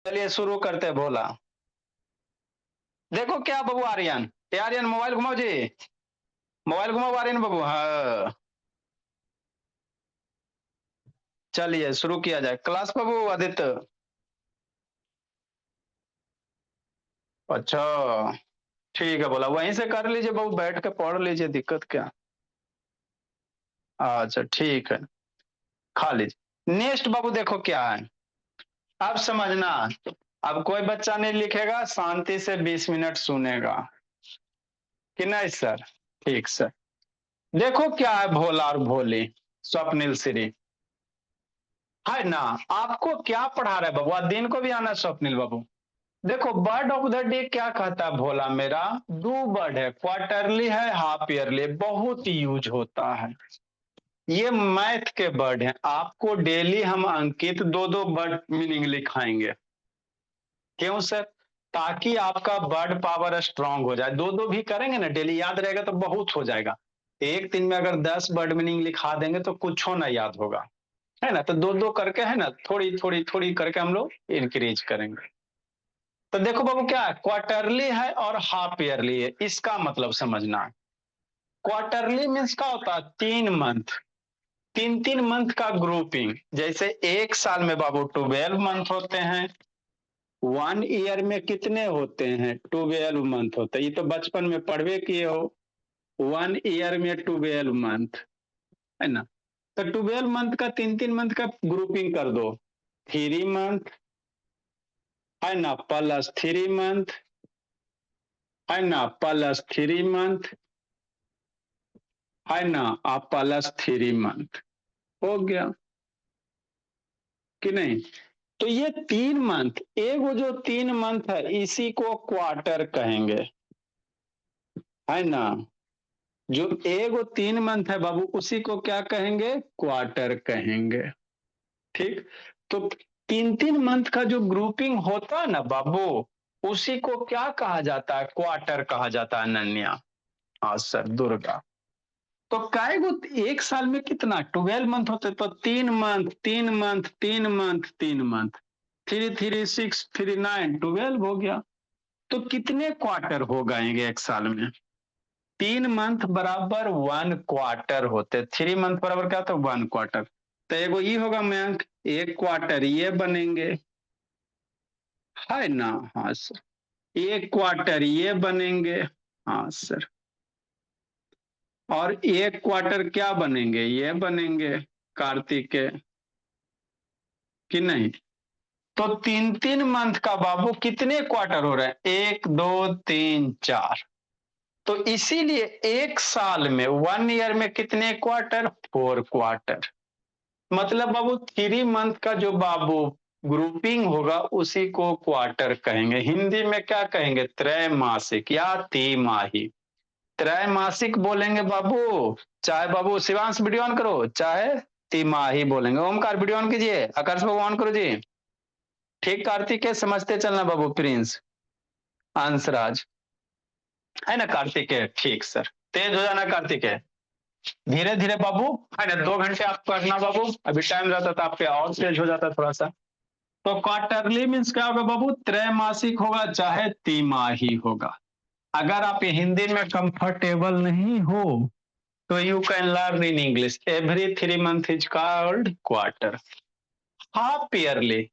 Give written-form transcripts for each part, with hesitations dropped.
चलिए शुरू करते हैं भोला। देखो क्या बाबू आर्यन, ए आर्यन मोबाइल घुमाओ जी। मोबाइल घुमाओ आर्यन बाबू। हाँ, चलिए शुरू किया जाए क्लास बाबू आदित्य। अच्छा, ठीक है बोला, वहीं से कर लीजिए बाबू, बैठ के पढ़ लीजिए, दिक्कत क्या। अच्छा ठीक है, खा लीजिए। नेक्स्ट बाबू देखो क्या है, अब समझना। अब कोई बच्चा नहीं लिखेगा, शांति से 20 मिनट सुनेगा कि नहीं सर। ठीक सर। देखो क्या है भोला और भोली, स्वप्निल श्री, है ना। आपको क्या पढ़ा रहा है बाबू, आज दिन को भी आना है स्वप्निल बाबू। देखो बर्ड ऑफ द डे क्या कहता है भोला मेरा, दो बर्ड है, क्वार्टरली है, हाफ ईयरली, बहुत यूज होता है। ये मैथ के वर्ड हैं, आपको डेली हम अंकित दो दो वर्ड मीनिंग लिखाएंगे। क्यों सर? ताकि आपका वर्ड पावर स्ट्रांग हो जाए, दो दो भी करेंगे ना डेली, याद रहेगा तो बहुत हो जाएगा। एक दिन में अगर 10 वर्ड मीनिंग लिखा देंगे तो कुछ ना याद होगा, है ना। तो दो दो करके, है ना, थोड़ी थोड़ी थोड़ी करके हम लोग इंक्रीज करेंगे। तो देखो बाबू क्या है, क्वार्टरली है और हाफ ईयरली है, इसका मतलब समझना है। क्वार्टरली मीन्स क्या होता है, 3 मंथ, तीन तीन मंथ का ग्रुपिंग। जैसे एक साल में बाबू 12 मंथ होते हैं, 1 ईयर में कितने होते हैं, 12 मंथ होते हैं, ये तो बचपन में पढ़वे किए हो। 1 ईयर में 12 मंथ, है ना। तो 12 मंथ का तीन तीन मंथ का ग्रुपिंग कर दो, 3 मंथ, है ना, +3 मंथ, है ना, +3 मंथ, है ना, आप +3 मंथ, हो गया कि नहीं। तो ये 3 मंथ, एक वो जो 3 मंथ है इसी को क्वार्टर कहेंगे, है ना। जो एक वो 3 मंथ है बाबू उसी को क्या कहेंगे, क्वार्टर कहेंगे। ठीक। तो तीन तीन मंथ का जो ग्रुपिंग होता है ना बाबू, उसी को क्या कहा जाता है, क्वार्टर कहा जाता है नन्या। हाँ सर, दुर्गा। तो काय वो एक साल में कितना 12 मंथ होते, तो 3 मंथ, 3 मंथ, 3 मंथ, 3 मंथ, 3 3 6 3 9 12 हो गया। तो कितने क्वार्टर हो गएंगे एक साल में, 3 मंथ बराबर 1 क्वार्टर होते, 3 मंथ बराबर क्या होता है, 1 क्वार्टर। तो एगो ये होगा मयंक, एक क्वार्टर ये बनेंगे, है ना। हाँ सर, एक क्वार्टर ये बनेंगे, हाँ सर। और एक क्वार्टर क्या बनेंगे, ये बनेंगे, कार्तिक के, कि नहीं। तो तीन तीन मंथ का बाबू कितने क्वार्टर हो रहे हैं, 1 2 3 4। तो इसीलिए एक साल में, 1 ईयर में कितने क्वार्टर, 4 क्वार्टर। मतलब बाबू 3 मंथ का जो बाबू ग्रुपिंग होगा उसी को क्वार्टर कहेंगे। हिंदी में क्या कहेंगे, त्रैमासिक या तिमाही। त्रैमासिक बोलेंगे बाबू, चाहे बाबू शिवांश वीडियो ऑन करो, चाहे तिमाही बोलेंगे। ओमकार वीडियो ऑन कीजिए, आकाश बाबू ऑन करो जी। ठीक कार्तिक है, समझते चलना बाबू, प्रिंस, अंशराज, है ना कार्तिक है, ठीक सर। तेज हो जाना कार्तिक है, धीरे धीरे बाबू, है ना। 2 घंटे आप करना बाबू, अभी टाइम रहता तो आपके और तेज हो जाता थोड़ा सा। तो क्वार्टरली मीन्स क्या होगा बाबू, त्रैमासिक होगा चाहे तिमाही होगा। अगर आप हिंदी में कंफर्टेबल नहीं हो तो you can learn in English, every 3 month is called quarter. Half yearly,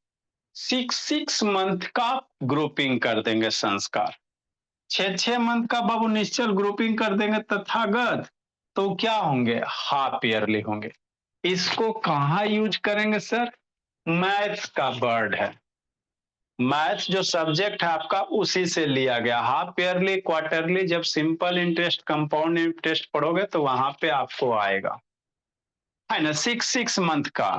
6 6 month का ग्रुपिंग कर देंगे संस्कार, 6 6 मंथ का बाबू निश्चल ग्रुपिंग कर देंगे तथागत, तो क्या होंगे, हाफ ईयरली होंगे। इसको कहाँ यूज करेंगे सर, मैथ्स का वर्ड है, मैथ्स जो सब्जेक्ट है आपका उसी से लिया गया। हाफ ईयरली, क्वार्टरली, जब सिंपल इंटरेस्ट कंपाउंड इंटरेस्ट पढ़ोगे तो वहां पे आपको आएगा, है ना। 6 6 मंथ का,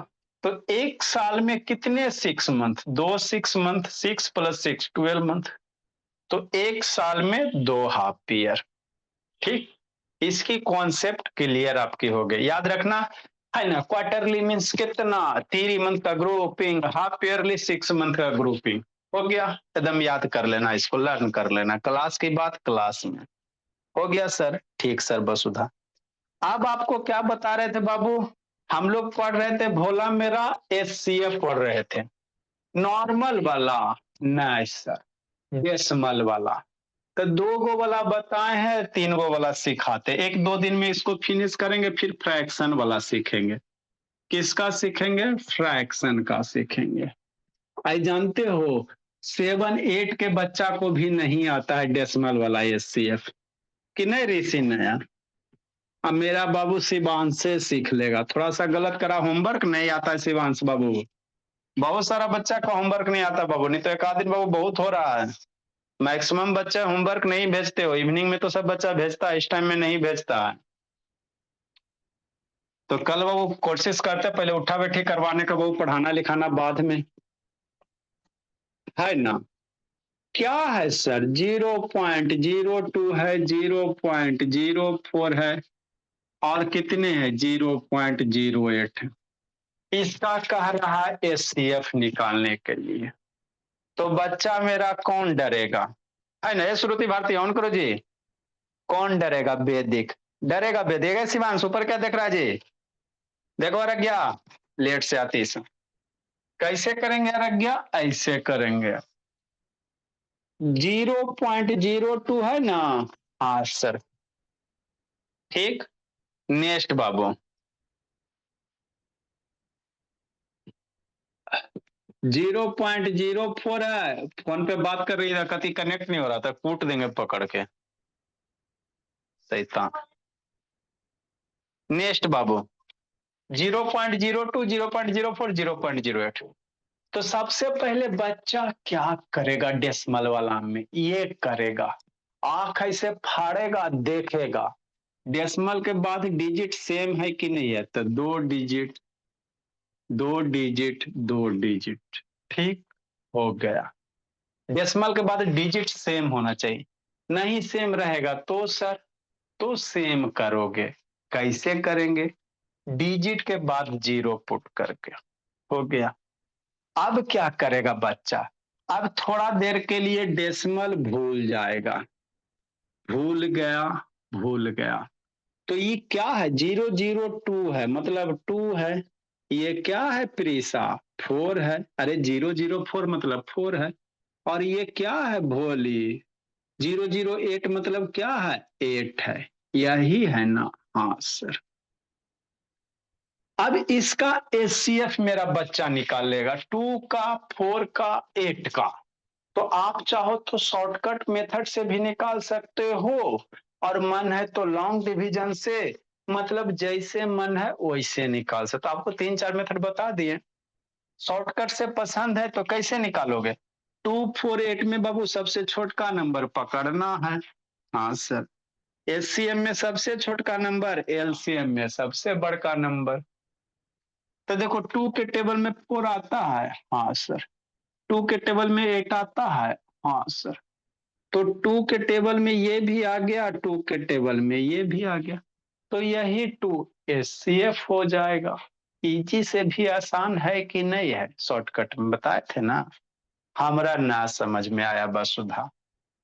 तो एक साल में कितने 6 मंथ, 2 6 मंथ, 6 + 6 12 मंथ, तो एक साल में 2 हाफ ईयर। ठीक, इसकी कॉन्सेप्ट क्लियर आपकी हो गई, याद रखना, है ना। क्वार्टरली मीन्स कितना, 3 मंथ का ग्रुपिंग, हाफ ईयरली 6 मंथ का ग्रुपिंग, हो गया। एकदम याद कर लेना, इसको लर्न कर लेना, क्लास की बात क्लास में। हो गया सर, ठीक सर वसुधा। अब आपको क्या बता रहे थे बाबू, हम लोग पढ़ रहे थे भोला मेरा एचसीएफ पढ़ रहे थे, नॉर्मल वाला नहीं सर, डेसिमल वाला। तो 2 गो वाला बताए हैं, 3 गो वाला सिखाते, 1-2 दिन में इसको फिनिश करेंगे, फिर फ्रैक्शन वाला सीखेंगे। किसका सीखेंगे? फ्रैक्शन का सीखेंगे। आई जानते हो 7-8 के बच्चा को भी नहीं आता है डेसिमल वाला एचसीएफ कि नहीं ऋषि नया। अब मेरा बाबू शिवांश से सीख लेगा, थोड़ा सा गलत करा, होमवर्क नहीं आता है शिवांश बाबू, बहुत सारा बच्चा का होमवर्क नहीं आता बाबू, नहीं तो एक आध दिन बाबू बहुत हो रहा है। मैक्सिमम बच्चे होमवर्क नहीं भेजते हो, इवनिंग में तो सब बच्चा भेजता है, इस टाइम में नहीं भेजता है। तो कल वो कोशिश करते पहले उठा बैठी करवाने का, वो पढ़ाना लिखाना बाद में, है ना। क्या है सर? 0.02 है, 0.04 है, और कितने हैं? 0.08। इसका कह रहा है एचसीएफ निकालने के लिए। तो बच्चा मेरा कौन डरेगा, है ना। ये श्रुति भारती ऑन करो जी। कौन डरेगा? वैदिक डरेगा, वैदिक है। शिवांश ऊपर क्या देख रहा है जी? देखो अरज्ञा, लेट से आती से कैसे करेंगे अरज्ञा? ऐसे करेंगे। 0.02 है ना। हाँ सर, ठीक। नेक्स्ट बाबू, 0.04 है। फोन पे बात कर रही है, कति कनेक्ट नहीं हो रहा था, कूट देंगे पकड़ के शैतान। नेक्स्ट बाबू, 0.02, 0.04, 0.08। तो सबसे पहले बच्चा क्या करेगा? डेसिमल वाला में ये करेगा, आंख ऐसे फाड़ेगा, देखेगा डेसिमल के बाद डिजिट सेम है कि नहीं है, तो 2 डिजिट 2 डिजिट 2 डिजिट, ठीक हो गया। डेसिमल के बाद डिजिट सेम होना चाहिए, नहीं सेम रहेगा तो सर, तो सेम करोगे। कैसे करेंगे? डिजिट के बाद 0 पुट करके, हो गया। अब क्या करेगा बच्चा? अब थोड़ा देर के लिए डेसिमल भूल जाएगा, भूल गया, भूल गया। तो ये क्या है? 002 है, मतलब 2 है। ये क्या है प्रीसा? 4 है। अरे 004 मतलब 4 है। और ये क्या है भोली? 008 मतलब क्या है? 8 है। यही है ना। हाँ सर। अब इसका एचसीएफ मेरा बच्चा निकाल लेगा, 2 का, 4 का, 8 का। तो आप चाहो तो शॉर्टकट मेथड से भी निकाल सकते हो, और मन है तो लॉन्ग डिवीजन से, मतलब जैसे मन है वैसे निकाल सकते। तो आपको 3-4 मेथड बता दिए। शॉर्टकट से पसंद है तो कैसे निकालोगे? 248 में बाबू सबसे छोटका नंबर पकड़ना है। हाँ सर। एचसीएम में सबसे छोटका नंबर, एलसीएम में सबसे बड़का नंबर। तो देखो 2 के टेबल में 4 आता है, हाँ सर। 2 के टेबल में 8 आता है, हाँ सर। तो 2 के टेबल में ये भी आ गया, 2 के टेबल में ये भी आ गया, तो यही 2 एचसीएफ हो जाएगा। इजी से भी आसान है कि नहीं है? शॉर्टकट में बताए थे ना। हमारा ना समझ में आया वसुधा,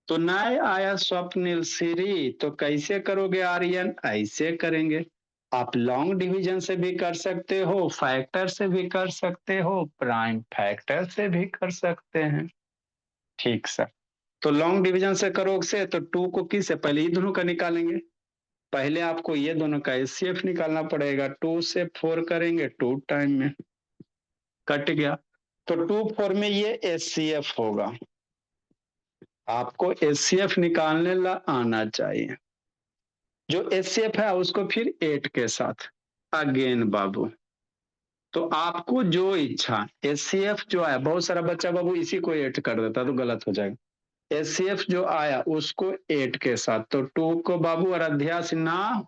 तो ना आया स्वप्निल श्री, तो कैसे करोगे आर्यन? ऐसे करेंगे। आप लॉन्ग डिवीजन से भी कर सकते हो, फैक्टर से भी कर सकते हो, प्राइम फैक्टर से भी कर सकते हैं। ठीक सर। तो लॉन्ग डिवीजन से करोगे से तो 2 को किस से पहले, ये दोनों का निकालेंगे। पहले आपको ये दोनों का एचसीएफ निकालना पड़ेगा। 2 से 4 करेंगे, 2 टाइम में कट गया, तो 2 4 में ये एचसीएफ होगा। आपको एचसीएफ निकालने ला आना चाहिए। जो एचसीएफ है उसको फिर 8 के साथ अगेन बाबू। तो आपको जो इच्छा, एचसीएफ जो आया, बहुत सारा बच्चा बाबू इसी को 8 कर देता तो गलत हो जाएगा। एचसीएफ जो आया उसको 8 के साथ, तो 2 को बाबू आराध्या सिन्हा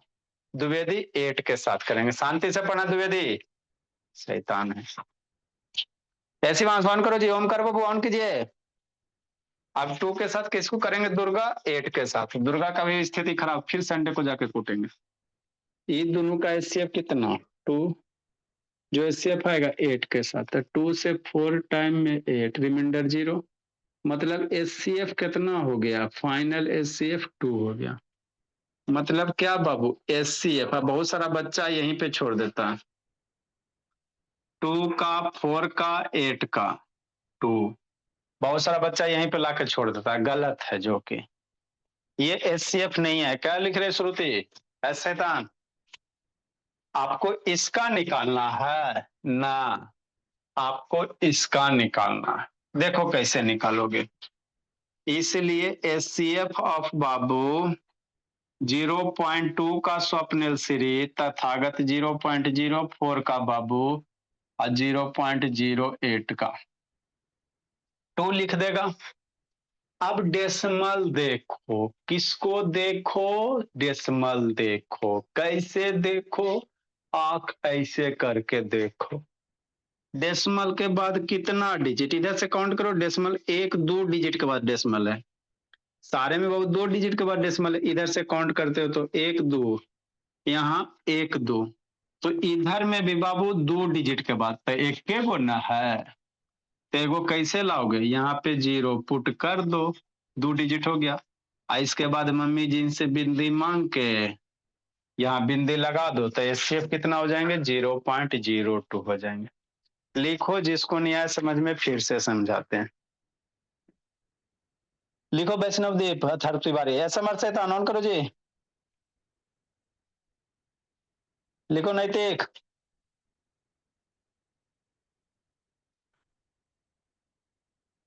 द्विवेदी 8 के साथ करेंगे। शांति से पढ़ना द्विवेदी, शैतान है। ऐसी वहां ऑन करो जी, ओम कर बाबू ऑन कीजिए। अब 2 के साथ किसको करेंगे? दुर्गा 8 के साथ। दुर्गा का भी स्थिति खराब, फिर संडे को जाके कूटेंगे। ये दोनों का एचसीएफ कितना? 2, जो एचसीएफ आएगा 8 के साथ, तो 2 से 4 टाइम में 8, रिमाइंडर 0, मतलब एचसीएफ कितना हो गया? फाइनल एचसीएफ 2 हो गया। मतलब क्या बाबू? एचसीएफ बहुत सारा बच्चा यहीं पे छोड़ देता है। 2 का, 4 का, 8 का, टू। बहुत सारा बच्चा यहीं पे लाकर छोड़ देता है, गलत है जो कि ये एचसीएफ नहीं है। क्या लिख रहे श्रुति? शैतान, आपको इसका निकालना है ना, आपको इसका निकालना है। देखो कैसे निकालोगे। इसलिए एचसीएफ ऑफ बाबू 0.2 का स्वप्निल श्री तथागत 0.04 का बाबू और 0.08 का 2 लिख देगा। अब डेसिमल देखो, किसको देखो? डेसिमल देखो। कैसे देखो? आंख ऐसे करके देखो। डेसिमल के बाद कितना डिजिट, इधर से काउंट करो। डेसिमल 1 2 डिजिट के बाद डेसिमल है, सारे में बहुत 2 डिजिट के बाद डेसिमल है। इधर से काउंट करते हो तो 1 2, यहाँ 1 2, तो इधर में भी बाबू 2 डिजिट के बाद तो एक के गो ना है। तो एगो कैसे लाओगे? यहाँ पे 0 पुट कर दो, 2 डिजिट हो गया। इसके बाद मम्मी जी से बिंदी मांग के यहाँ बिंदी लगा दो तो एचसीएफ कितना हो जाएंगे? 0.02 हो जाएंगे। लिखो, जिसको नहीं आया समझ में फिर से समझाते हैं। लिखो वैष्णवदीप हर तिवारी, समर्थ से ऑन करो जी। लिखो नैतिक।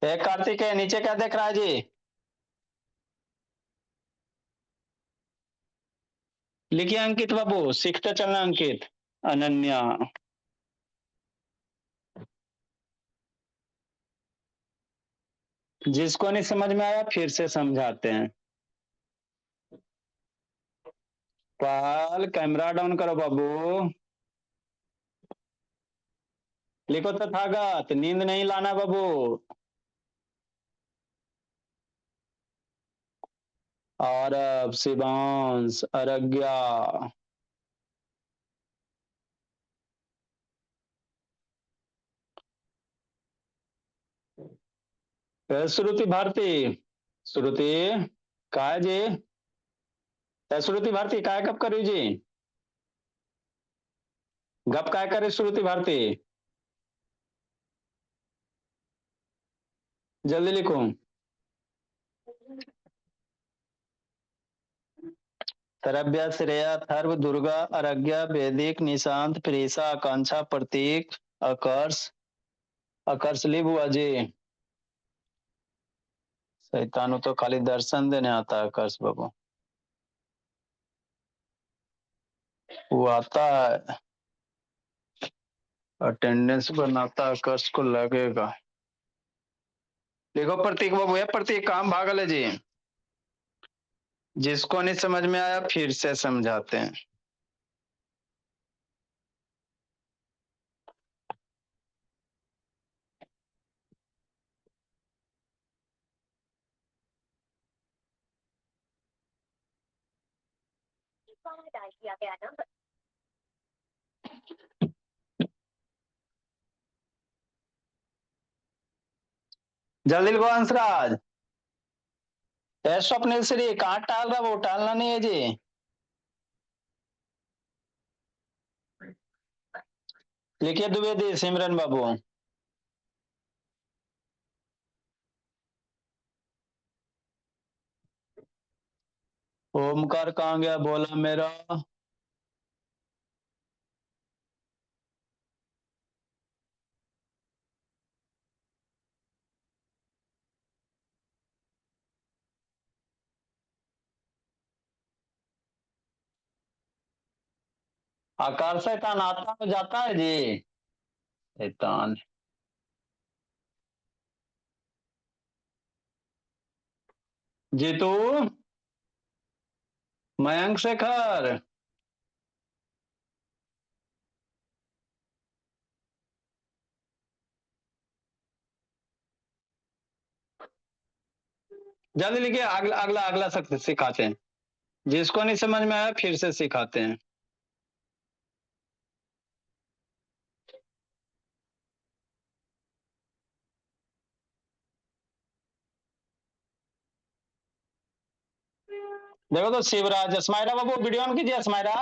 कार्तिक है, नीचे क्या देख रहा है जी? लिखिए अंकित बाबू, सीखते चलना अंकित। अनन्या, जिसको नहीं समझ में आया फिर से समझाते हैं। पाल कैमरा डाउन करो बाबू। लिखो तथागत, नींद नहीं लाना बाबू। और शिवांश, अरज्ञा, श्रुति भारती। श्रुति काय जी? श्रुति भारती काय कब करी जी? गप काय करे श्रुति भारती? जल्दी लिखो। तरब्या, श्रेया, थर्व, दुर्गा, अरज्ञा, वैदिक, निशांत, प्रेषा, आकांक्षा, प्रतीक, आकर्ष। आकर्ष ली बुआ जी। शैतानु तो खाली दर्शन देने आता है आकर्ष बाबू। वो आता है, अटेंडेंस बनाता है, आकर्ष को लगेगा। देखो प्रतीक बाबू, है प्रतीक, काम भागल है जी। जिसको नहीं समझ में आया फिर से समझाते हैं। जल्दी लिखो हंसराज। स्वप्निल श्री कहाँ टाल रहा? वो टालना नहीं है जी। लिखिए द्विवेदी, सिमरन बाबू। ओमकार कहाँ गया? बोला मेरा। आकार शैतान आता तो जाता है जी। शैतान जीतू, मयंक शेखर, जल्दी लिखिए। अगला अगला अगला सिखाते हैं। जिसको नहीं समझ में आया फिर से सिखाते हैं। देखो तो शिवराज, स्माइरा बाबू वीडियो ऑन कीजिए। स्माइरा,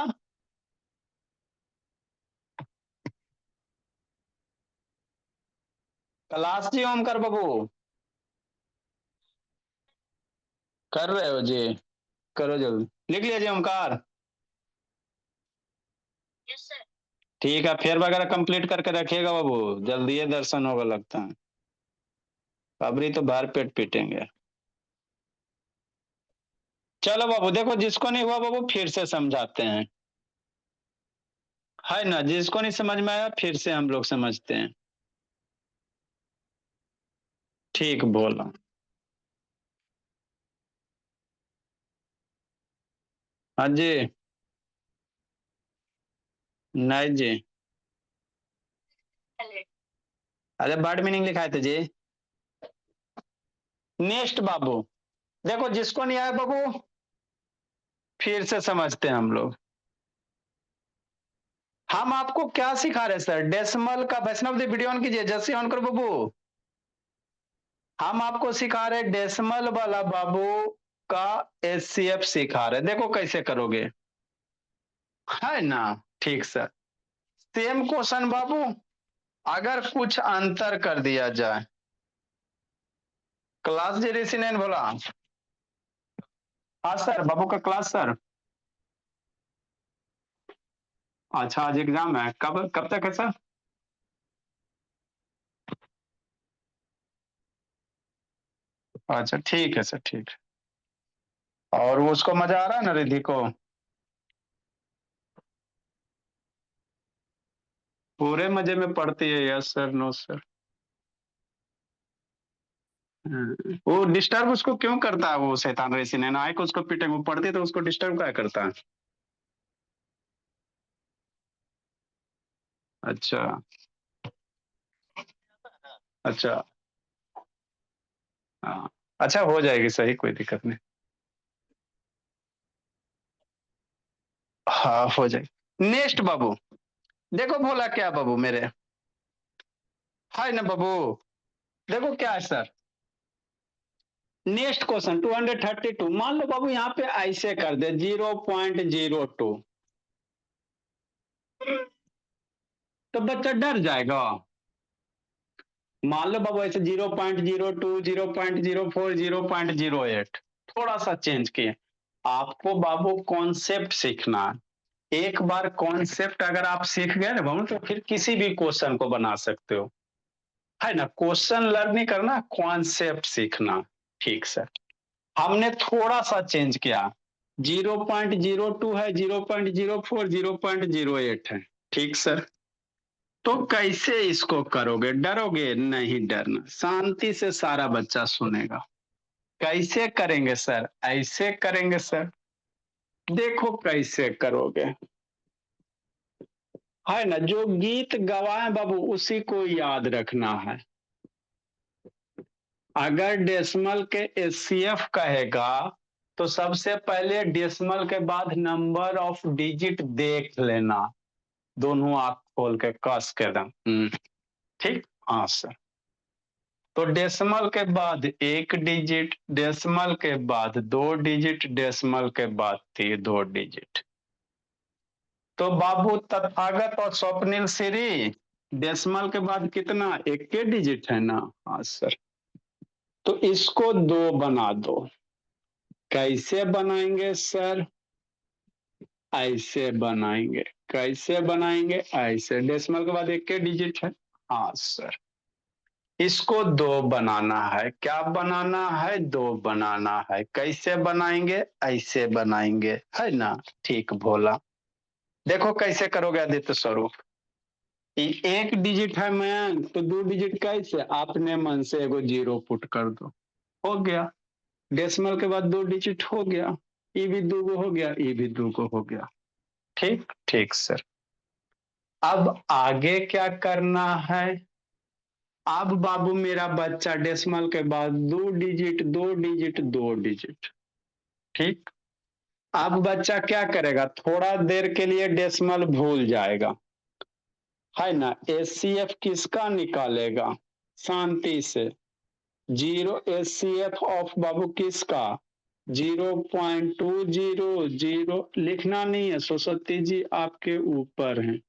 क्लास जी ओमकार बाबू कर रहे हो जी? करो जल्दी, लिख लिया जी ओमकार। ठीक है, फेर वगैरह कंप्लीट करके रखिएगा बाबू, जल्दी ये दर्शन होगा लगता है। अबरी तो बाहर पेट पीटेंगे। चलो बाबू, देखो जिसको नहीं हुआ बाबू फिर से समझाते हैं, है ना? जिसको नहीं समझ में आया फिर से हम लोग समझते हैं। ठीक बोला। हाँ जी। नहीं जी। अरे वर्ड मीनिंग लिखाए थे जी। नेक्स्ट बाबू, देखो जिसको नहीं आया बाबू फिर से समझते हैं हम लोग। हम आपको क्या सिखा रहे हैं सर? डेसिमल का, वैष्णव देव वीडियो ऑन कीजिए, जैसे ऑन करो बाबू। हम आपको सिखा रहे डेसिमल वाला बाबू का एचसीएफ सिखा रहे, देखो कैसे करोगे, है ना? ठीक सर। सेम क्वेश्चन बाबू, अगर कुछ अंतर कर दिया जाए। क्लास जी ऋषि ने बोला। हाँ सर, बाबू का क्लास सर। अच्छा, आज एग्जाम है, कब कब तक है सर? अच्छा ठीक है सर, ठीक है। और उसको मजा आ रहा है ना रिद्धि को? पूरे मजे में पढ़ती है, यस सर, नो सर। वो डिस्टर्ब उसको क्यों करता है वो शैतान ऋषि ने? ना को उसको पीटे, वो पढ़ती तो उसको डिस्टर्ब क्या करता है? अच्छा। अच्छा। हाँ। अच्छा, हो जाएगी सही, कोई दिक्कत नहीं। हाँ हो जाएगी। नेक्स्ट बाबू, देखो बोला क्या बाबू मेरे, हाय ना बाबू। देखो क्या है सर, नेक्स्ट क्वेश्चन 232। मान लो बाबू यहाँ पे ऐसे कर दे 0.02, तो बच्चा डर जाएगा। मान लो बाबू ऐसे 0.02, 0.04, 0.08, थोड़ा सा चेंज किए। आपको बाबू कॉन्सेप्ट सीखना है। एक बार कॉन्सेप्ट अगर आप सीख गए ना बाबू, तो फिर किसी भी क्वेश्चन को बना सकते हो, है ना? क्वेश्चन लर्न नहीं करना, कॉन्सेप्ट सीखना। ठीक सर। हमने थोड़ा सा चेंज किया, 0.02 है, 0.04, 0.08 है। ठीक सर। तो कैसे इसको करोगे? डरोगे? नहीं डरना, शांति से सारा बच्चा सुनेगा। कैसे करेंगे सर? ऐसे करेंगे सर, देखो कैसे करोगे, है ना? जो गीत गवाए बाबू उसी को याद रखना है। अगर डेसिमल के एचसीएफ कहेगा तो सबसे पहले डेसिमल के बाद नंबर ऑफ डिजिट देख लेना, दोनों आंख खोल के कस के दम। ठीक। हाँ सर। तो डेसिमल के बाद एक डिजिट, डेसिमल के बाद दो डिजिट, डेसिमल के बाद दो डिजिट। तो बाबू तथागत और स्वप्निल श्री, डेसिमल के बाद कितना? एक के डिजिट है ना? हाँ सर। तो इसको दो बना दो। कैसे बनाएंगे सर? ऐसे बनाएंगे। कैसे बनाएंगे? ऐसे, डेसिमल के बाद एक के डिजिट है। हाँ सर। इसको दो बनाना है, क्या बनाना है? दो बनाना है। कैसे बनाएंगे? ऐसे बनाएंगे, है ना? ठीक भोला। देखो कैसे करोगे आदित्य स्वरूप। एक डिजिट है मैं, तो दो डिजिट कैसे? अपने मन से एगो जीरो पुट कर दो, हो गया। डेसिमल के बाद दो डिजिट हो गया, ये भी दो हो गया, ये भी दो हो गया। ठीक ठीक सर। अब आगे क्या करना है? अब बाबू मेरा बच्चा डेसिमल के बाद दो डिजिट, दो डिजिट, दो डिजिट। ठीक। अब बच्चा क्या करेगा? थोड़ा देर के लिए डेसिमल भूल जाएगा, है ना? एचसीएफ किसका निकालेगा? शांति से। जीरो एचसीएफ ऑफ बाबू किसका? 0.200। लिखना नहीं है सरस्वती जी, आपके ऊपर है।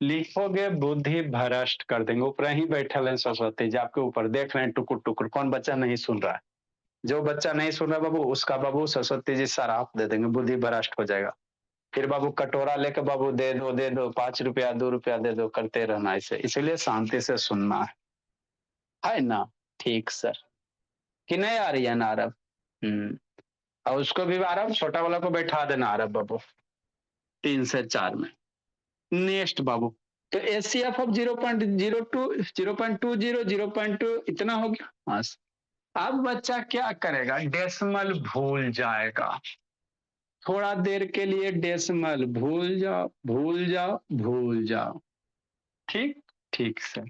लिखोगे बुद्धि भ्रष्ट कर देंगे। ऊपर ही बैठल है सरस्वती जी आपके ऊपर, देख रहे हैं टुकुर टुकुर, कौन बच्चा नहीं सुन रहा है। जो बच्चा नहीं सुन रहा बाबू, उसका बाबू सरस्वती जी शराप दे देंगे, बुद्धि भ्रष्ट हो जाएगा। फिर बाबू कटोरा लेके बाबू दे दो 5 रुपया 2 रुपया दे दो, करते रहना ऐसे। इसलिए शांति से सुनना है ना। ठीक सर। कि नहीं आ रही है ना आरब? और उसको भी आरब, छोटा वाला को बैठा देना आरब बाबू 3 से 4 में। नेक्स्ट बाबू, तो एचसीएफ ऑफ 0.02 0.20 0.2 इतना हो गया। हाँ, अब बच्चा क्या करेगा, डेसिमल भूल जाएगा। थोड़ा देर के लिए डेसिमल भूल जाओ भूल जाओ भूल जाओ। ठीक ठीक सर।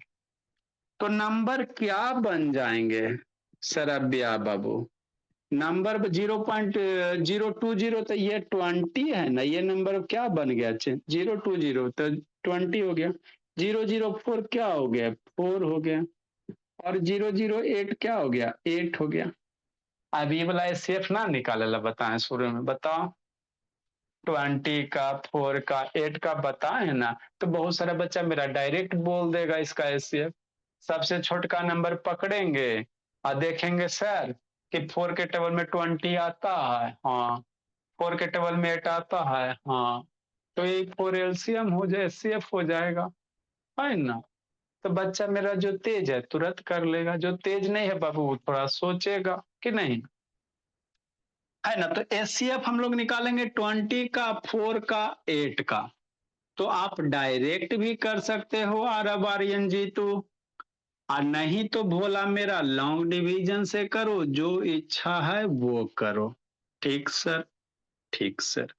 तो नंबर क्या बन जाएंगे सरबिया बाबू? नंबर 0.020, तो ये 20 है ना, ये नंबर क्या बन गया? 020 तो 20 हो गया। 004 क्या हो गया? 4 हो गया। और 008 क्या हो गया? 8 हो गया। अब ये वाला सेफ ना निकाले बताएं शुरू में, बताओ। 20 का, 4 का, 8 का बताए ना, तो बहुत सारा बच्चा मेरा डायरेक्ट बोल देगा इसका एचसीएफ। सबसे छोटका नंबर पकड़ेंगे और देखेंगे सर कि 4 के टेबल में 20 आता है, हाँ। 4 के टेबल में 8 आता है, हाँ। तो ये 4 एलसीएम हो जाए, एचसीएफ हो जाएगा, है ना। तो बच्चा मेरा जो तेज है तुरंत कर लेगा, जो तेज नहीं है बाबू वो थोड़ा सोचेगा कि नहीं, है ना। तो एचसीएफ हम लोग निकालेंगे 20 का, 4 का, 8 का। तो आप डायरेक्ट भी कर सकते हो आरब आर्यन जी, तो और नहीं तो भोला मेरा लॉन्ग डिवीजन से करो, जो इच्छा है वो करो। ठीक सर। ठीक सर।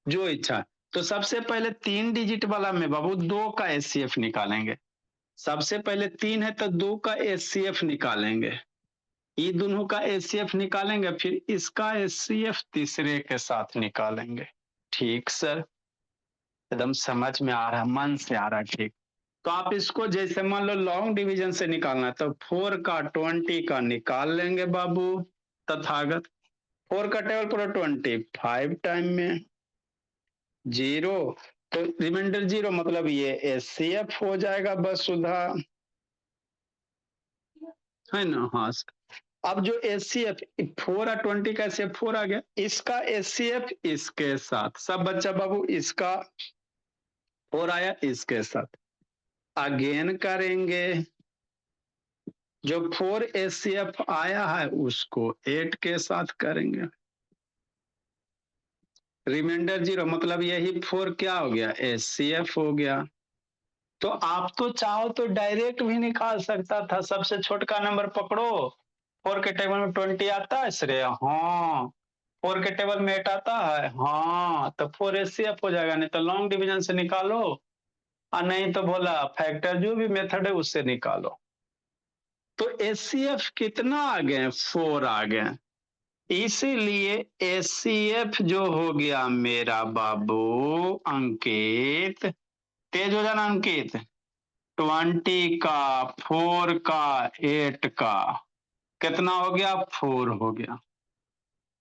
जो इच्छा। तो सबसे पहले 3 डिजिट वाला में बाबू 2 का एचसीएफ निकालेंगे। सबसे पहले 3 है तो 2 का एचसीएफ निकालेंगे। ये दोनों का एचसीएफ निकालेंगे, फिर इसका एचसीएफ तीसरे के साथ निकालेंगे। ठीक सर। एकदम समझ में आ रहा, मन से आ रहा। ठीक। तो आप इसको जैसे मान लो लॉन्ग डिवीजन से निकालना है तो 4 का 20 का निकाल लेंगे बाबू तथागत। 4 का टेबल पूरा 25 टाइम में 0, तो रिमाइंडर 0 मतलब ये एचसीएफ हो जाएगा बस सुधा, है ना। हाँ सर। अब जो एचसीएफ 4 और 20 का एचसीएफ 4 आ गया, इसका एचसीएफ इसके साथ सब बच्चा बाबू, इसका 4 आया इसके साथ अगेन करेंगे। जो 4 एचसीएफ आया है उसको 8 के साथ करेंगे। रिमाइंडर 0 मतलब यही 4 क्या हो गया? एचसीएफ हो गया। तो आप तो चाहो तो डायरेक्ट भी निकाल सकता था, सबसे छोटका नंबर पकड़ो। 4 के टेबल में 20 आता है श्रेय, हाँ। 4 के टेबल में 8 आता है, हाँ। तो 4 एचसीएफ हो जाएगा, नहीं तो लॉन्ग डिवीजन से निकालो, और नहीं तो बोला फैक्टर जो भी मेथड है उससे निकालो। तो एचसीएफ कितना आ गए? 4 आ गए। इसीलिए एचसीएफ जो हो गया मेरा बाबू अंकित, तेज हो जाना अंकित, 20 का, 4 का, 8 का, कितना हो गया? 4 हो गया।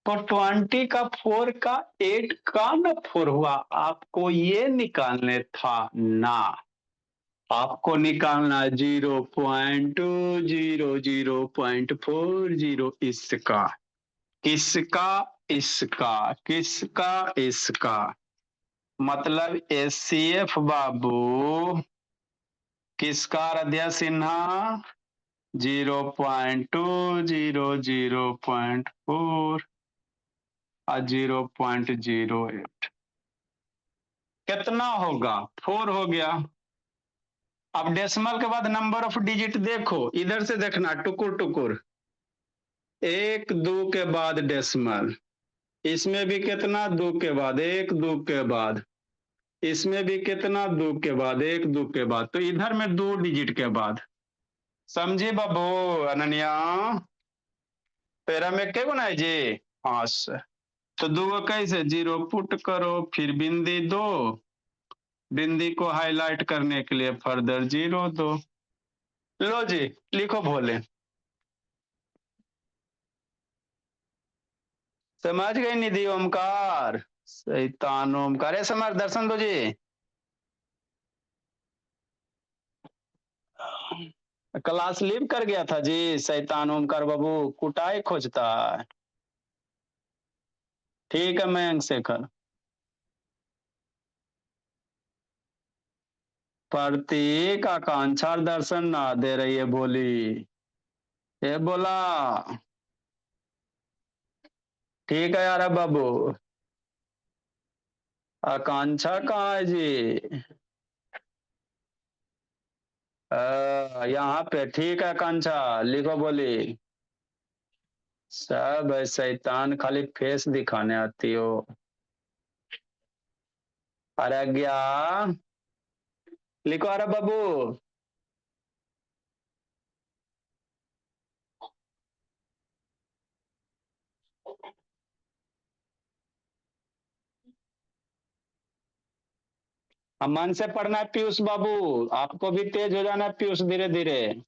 तो 20 का, 4 का, 8 का ना 4 हुआ, आपको ये निकालने था ना, आपको निकालना 0.200.40 इसका, किसका? इसका, किसका? इसका। मतलब एचसीएफ बाबू किसका? आराध्या सिन्हा 0.200.4 और 0.08 कितना होगा? 4 हो गया। अब डेसिमल के बाद नंबर ऑफ डिजिट देखो, इधर से देखना टुकुर टुकुर, 1 2 के बाद डेसिमल, इसमें भी कितना? 2 के बाद, 1 2 के बाद, इसमें भी कितना? 2 के बाद, 1 2 के बाद, तो इधर में 2 डिजिट के बाद। समझे बाबू अनन्या? तेरा में क्या गुना है जी? हाँ सर। तो दो कैसे? 0 पुट करो, फिर बिंदी दो, बिंदी को हाईलाइट करने के लिए फर्दर 0 दो। लो जी, लिखो भोले। समझ गई निधि ओमकार? शैतान ओमकार, ऐसे हमारे दर्शन दो जी। क्लास लीव कर गया था जी शैतान ओमकार बाबू, कुटाई खोजता है। ठीक है मयंक शेखर। प्रतीक आकांक्षा दर्शन ना दे रही है बोली, ये बोला। ठीक है यार बाबू। आकांक्षा कहाँ है जी? यहाँ पे ठीक है आकांक्षा, लिखो बोली। सब है शैतान, खाली फेस दिखाने आती हो। अरे गया, लिखो अरे बाबू। अब मन से पढ़ना है पीयूष बाबू, आपको भी तेज हो जाना है पीयूष धीरे धीरे।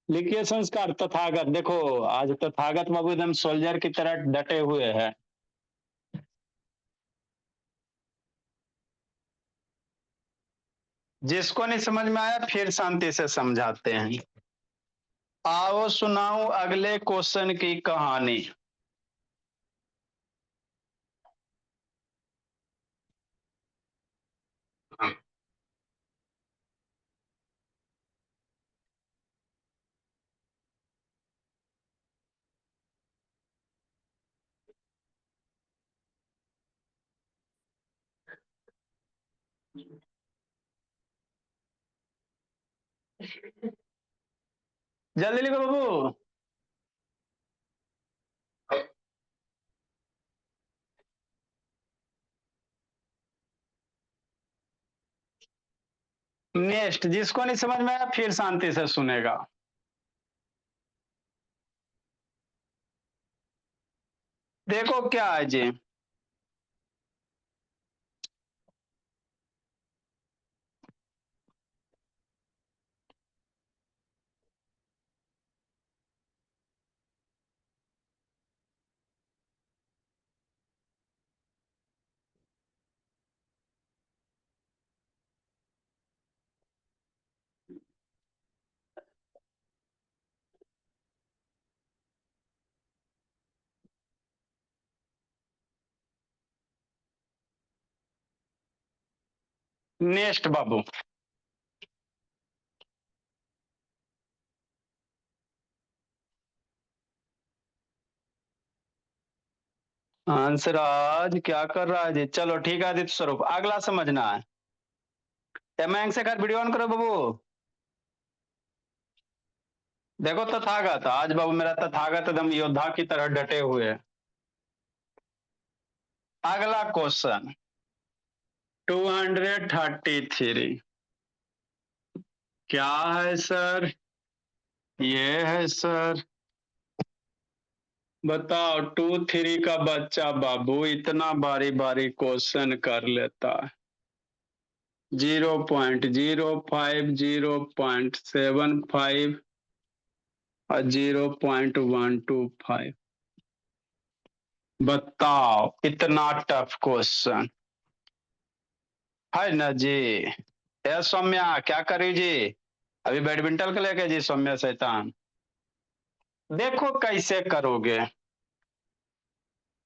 लिखिए संस्कार तथागत, देखो आज तथागत बाबू एकदम सोल्जर की तरह डटे हुए हैं। जिसको नहीं समझ में आया फिर शांति से समझाते हैं। आओ सुनाऊं अगले क्वेश्चन की कहानी। जल्दी लिखो बाबू। नेक्स्ट, जिसको नहीं समझ में आया फिर शांति से सुनेगा। देखो क्या है जी। नेक्स्ट बाबू। हंसराज क्या कर रहा है जी? चलो ठीक है आदित्य स्वरूप, अगला समझना है। मयंक से कर वीडियो ऑन करो बाबू। देखो तथागत, आज बाबू मेरा तथागत एकदम योद्धा की तरह डटे हुए है। अगला क्वेश्चन 233। क्या है सर? ये है सर। बताओ, 2 3 का बच्चा बाबू इतना बारी बारी क्वेश्चन कर लेता है। 0.05, 0.75 और 0.125। बताओ इतना टफ क्वेश्चन है ना जी? ए सौम्या क्या करी जी? अभी बैडमिंटन को लेके जी सौम्या शैतान। देखो कैसे करोगे,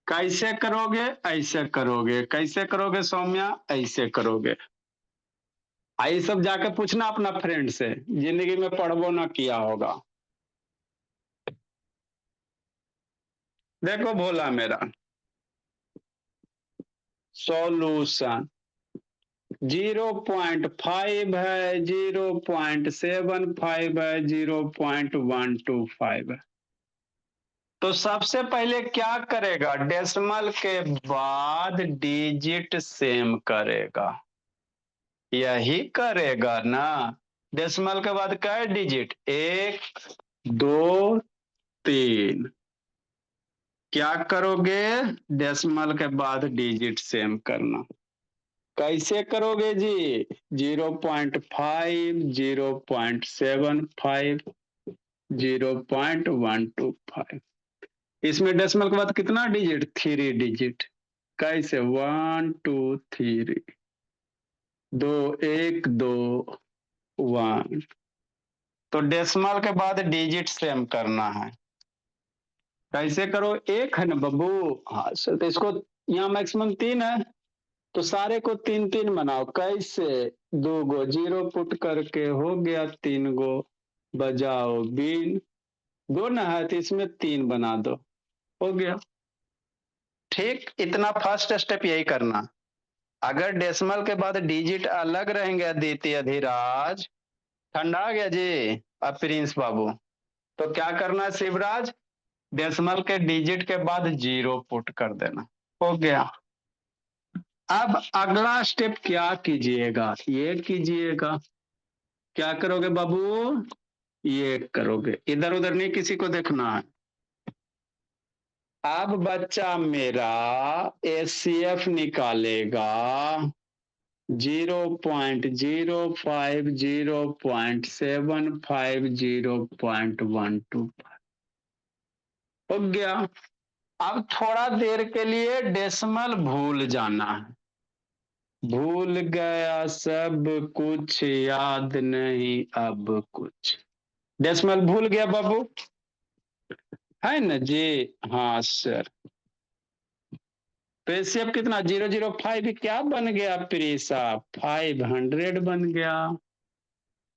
कैसे करोगे, ऐसे करोगे, कैसे करोगे सौम्या, ऐसे करोगे। आई सब जाके पूछना अपना फ्रेंड से, जिंदगी में पढ़बो ना किया होगा। देखो भोला मेरा सॉल्यूशन 0.5 है, 0.75 है, 0.125 है। तो सबसे पहले क्या करेगा? डेसिमल के बाद डिजिट सेम करेगा, यही करेगा ना। डेसिमल के बाद क्या है डिजिट? 1 2 3। क्या करोगे? डेसिमल के बाद डिजिट सेम करना। कैसे करोगे जी? 0.5, 0.75, 0.125। इसमें डेसिमल के बाद कितना डिजिट? 3 डिजिट। कैसे? 1 2 3, 2 1 2 1। तो डेसिमल के बाद डिजिट सेम करना है। कैसे करो? एक है ना बब्बू? हाँ सर, तो इसको यहाँ मैक्सिमम 3 है, तो सारे को 3 3 बनाओ। कैसे? 2 गो जीरो पुट करके हो गया 3 गो। बजाओ बीन, 2 ना है तो इसमें 3 बना दो, हो गया। ठीक, इतना फर्स्ट स्टेप यही करना। अगर डेसिमल के बाद डिजिट अलग रहेंगे अदिति अधिराज, ठंडा आ गया जी अब प्रिंस बाबू, तो क्या करना है शिवराज? डेसिमल के डिजिट के बाद 0 पुट कर देना, हो गया। अब अगला स्टेप क्या कीजिएगा? ये कीजिएगा, क्या करोगे बाबू? ये करोगे, इधर उधर नहीं किसी को देखना है। अब बच्चा मेरा एचसीएफ निकालेगा 0.05, 0.75, 0.125, हो गया। अब थोड़ा देर के लिए डेसिमल भूल जाना है। भूल गया सब कुछ, याद नहीं अब कुछ। डेसिमल भूल गया बाबू, है ना जी? हाँ सर। तो एचसीएफ कितना? 005 क्या बन गया प्रिय साहब? 500 बन गया।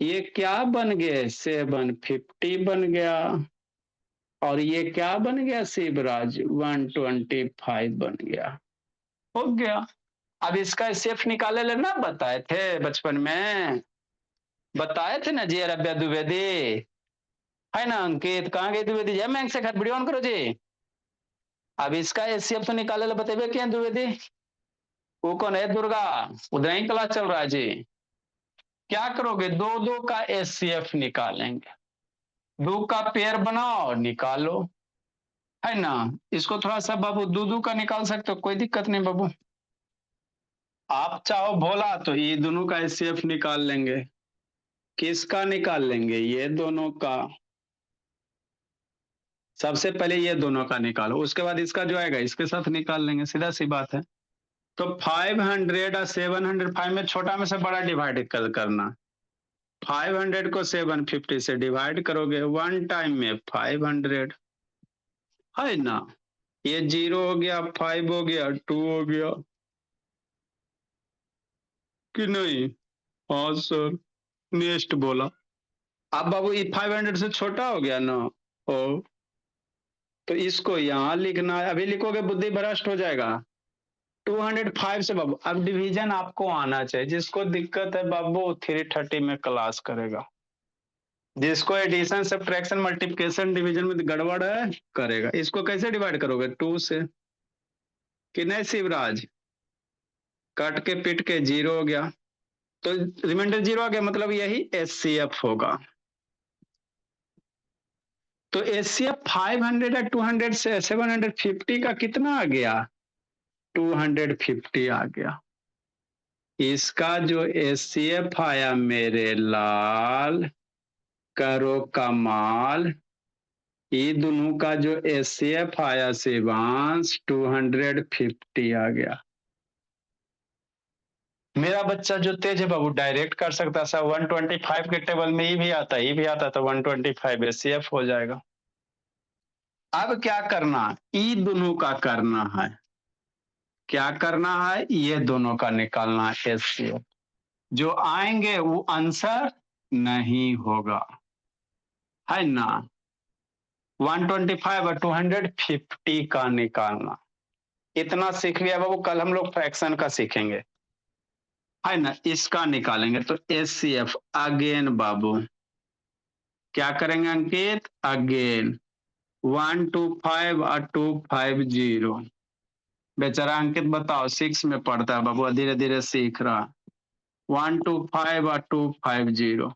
ये क्या बन गया? 750 बन गया। और ये क्या बन गया शिवराज? 125 बन गया, हो गया। अब इसका सेफ निकाले लेना, बताए थे बचपन में, बताए थे ना जी अरब्या द्विवेदी, है ना अंकित? कहाँ गई द्विवेदी? जय मैं से वीडियो ऑन करो जी। अब इसका एचसीएफ तो निकाले ला बतेबे क्या द्विवेदी? वो कौन है? दुर्गा। उधर ही क्लास चल रहा है जी। क्या करोगे? 2 2 का एचसीएफ निकालेंगे, 2 का पेयर बनाओ निकालो, है ना? इसको थोड़ा सा बाबू 2 2 का निकाल सकते हो, कोई दिक्कत नहीं बाबू। आप चाहो भोला तो ये दोनों का एचसीएफ निकाल लेंगे। किसका निकाल लेंगे? ये दोनों का। सबसे पहले ये दोनों का निकालो, उसके बाद इसका जो आएगा इसके साथ निकाल लेंगे, सीधा सी बात है। तो 500 और 705 में छोटा में से बड़ा डिवाइड करना। 500 को 750 से डिवाइड करोगे, वन टाइम में 500, है ना? ये 0 हो गया, 5 हो गया, 2 हो गया कि नहीं? हाँ सर। नेक्स्ट बोला। अब बाबू ये 500 से छोटा हो गया ना? ओ, तो इसको यहां लिखना है। अभी लिखोगे बुद्धि भ्रष्ट हो जाएगा। 205 से बाबू अब डिवीजन आपको आना चाहिए। जिसको दिक्कत है बाबू 330 में क्लास करेगा। जिसको एडिशन सब्ट्रैक्शन मल्टीप्लिकेशन डिवीजन में गड़बड़ है करेगा। इसको कैसे डिवाइड करोगे? 2 से, कि नहीं शिवराज? कट के पिट के 0 हो गया, तो रिमाइंडर 0 आ गया, मतलब यही एचसीएफ होगा। तो एचसीएफ 500 और 200 से 750 का कितना आ गया? 250 आ गया। इसका जो एचसीएफ आया मेरे लाल, करो कमाल। ये दोनों का जो एचसीएफ आया शिवांश 250 आ गया। मेरा बच्चा जो तेज है बाबू डायरेक्ट कर सकता है। 125 के टेबल में ये भी आता है, ये भी आता है, तो 125 एचसीएफ हो जाएगा। अब क्या करना? ई दोनों का करना है। क्या करना है? ये दोनों का निकालना है एचसीएफ। जो आएंगे वो आंसर नहीं होगा, है ना? 125 और 250 का निकालना। इतना सीख लिया बाबू, कल हम लोग फ्रैक्शन का सीखेंगे, है ना? इसका निकालेंगे तो एचसीएफ अगेन बाबू क्या करेंगे अंकित? अगेन 125 और 250। बेचारा अंकित बताओ 6 में पढ़ता है बाबू, धीरे धीरे सीख रहा। 125 और 250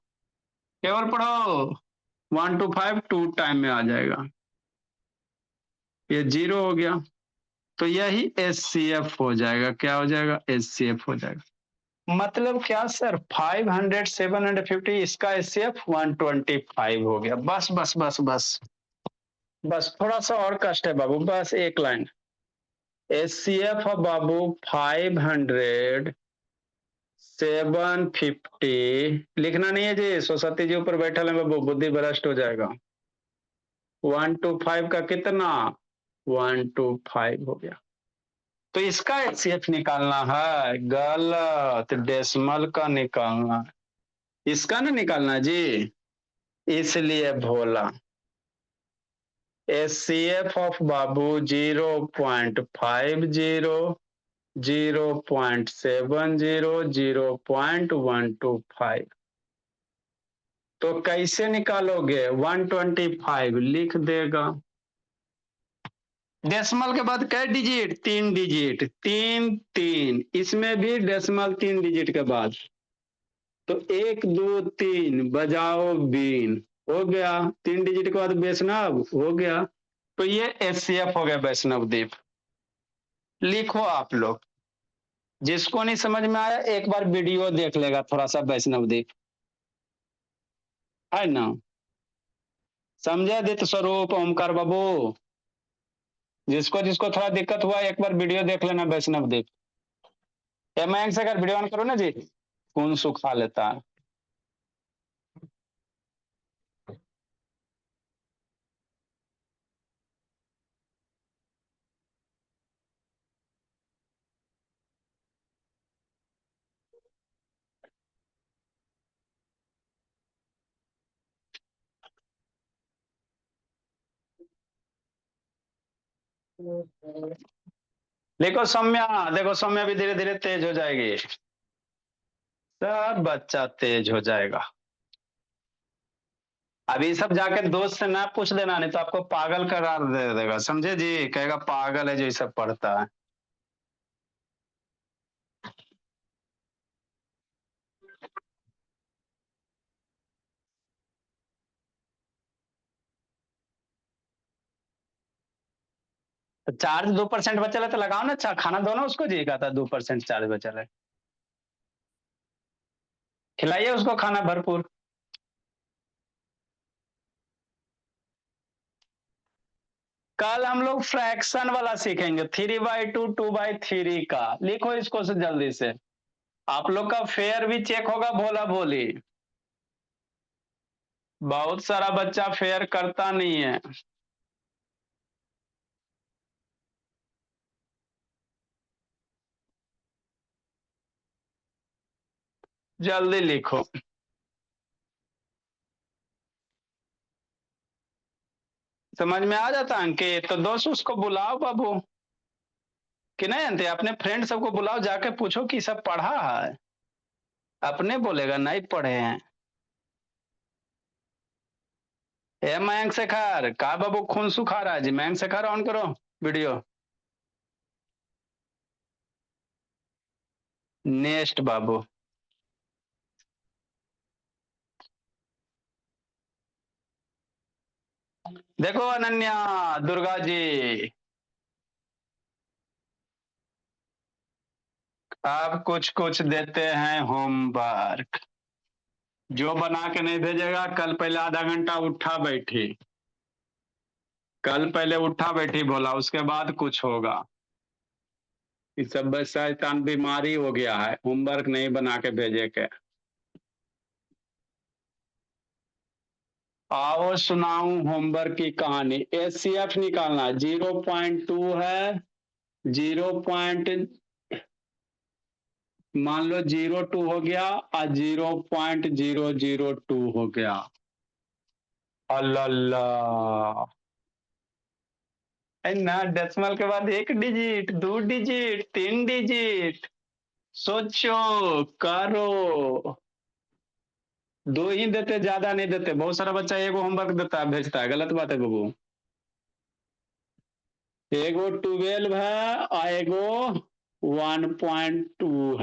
केवल पढ़ो। 125 2 टाइम में आ जाएगा, ये 0 हो गया, तो यही एचसीएफ हो जाएगा। क्या हो जाएगा? एचसीएफ हो जाएगा। मतलब क्या सर? 500 750 इसका एचसीएफ 125 हो गया। बस बस बस बस, बस थोड़ा सा और कष्ट है बाबू, बस एक लाइन। HCF ऑफ बाबू 500 750 लिखना नहीं है जी, सरस्वती जी ऊपर बैठे हैं बाबू, बुद्धि भ्रष्ट हो जाएगा। 125 का कितना 125 हो गया। तो इसका HCF निकालना है, गलत, डेसिमल का निकालना है, इसका ना निकालना जी, इसलिए भोला। HCF ऑफ बाबू 0.50 0.70 0.125। तो कैसे निकालोगे 125 लिख देगा। डेसिमल के बाद कै डिजिट 3 डिजिट 3 3, इसमें भी डेसिमल 3 डिजिट के बाद, तो 1 2 3 बजाओ बीन, हो गया 3 डिजिट के बाद वैष्णव हो गया। तो ये HCF हो गया वैष्णव द्वीप। लिखो आप लोग, जिसको नहीं समझ में आया एक बार वीडियो देख लेगा थोड़ा सा वैष्णव द्वीप, है ना। समझे दित स्वरूप ओमकार बाबू, जिसको जिसको थोड़ा दिक्कत हुआ एक बार वीडियो देख लेना वैष्णव द्वीप। मैं से अगर वीडियो ऑन करो ना जी, खून सुखा लेता है। देखो सौम्या, देखो सौम्या भी धीरे धीरे तेज हो जाएगी, सब बच्चा तेज हो जाएगा। अभी सब जाके दोस्त से ना पूछ देना, नहीं तो आपको पागल करार दे देगा, समझे जी, कहेगा पागल है जो ये सब पढ़ता है। चार्ज 2% बचल है तो लगाओ ना, अच्छा खाना दो ना उसको जी, कहता 2% चार्ज बचल है, खिलाइए उसको खाना भरपूर। कल हम लोग फ्रैक्शन वाला सीखेंगे, 3/2 2/3 का। लिखो इसको से जल्दी से, आप लोग का फेयर भी चेक होगा भोला भोली। बहुत सारा बच्चा फेयर करता नहीं है। जल्दी लिखो। समझ में आ जाता अंकित, तो दोस्त उसको बुलाओ बाबू, कि नहीं अंते अपने फ्रेंड सबको बुलाओ, जाके पूछो कि सब पढ़ा है, अपने बोलेगा नहीं पढ़े हैं। मयंक शेखर का बाबू खून सुखा रहा है जी, मयंक शेखर ऑन करो वीडियो। नेक्स्ट बाबू, देखो अनन्या दुर्गा जी, आप कुछ कुछ देते हैं होमवर्क, जो बना के नहीं भेजेगा कल पहले आधा घंटा उठा बैठी, कल पहले उठा बैठी बोला, उसके बाद कुछ होगा। इस सब शैतान बीमारी हो गया है, होमवर्क नहीं बना के भेजे के। आओ सुनाऊं होमवर्क की कहानी। HCF निकालना 0.2 है, 0. मान लो 0.2 हो गया और 0.002 हो गया। अल्लाह ना, डेसिमल के बाद 1 डिजिट 2 डिजिट 3 डिजिट, सोचो करो। 2 ही देते, ज्यादा नहीं देते, बहुत सारा बच्चा एगो होमवर्क देता है भेजता है, गलत बात है बाबू। एगो 12 है और एगो 1.2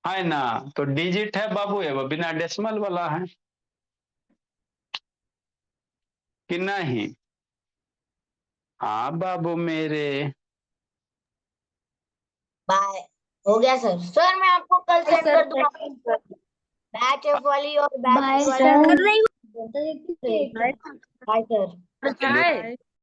है ना, तो डिजिट है बाबू, एगो बिना डेसिमल वाला है कि नहीं। हाँ बाबू मेरे, बाय। हो गया सर। सर मैं आपको कल सेंड कर दूंगा बैच एफ वाली और बैच बाय वाली। सर। Bye sir. चाय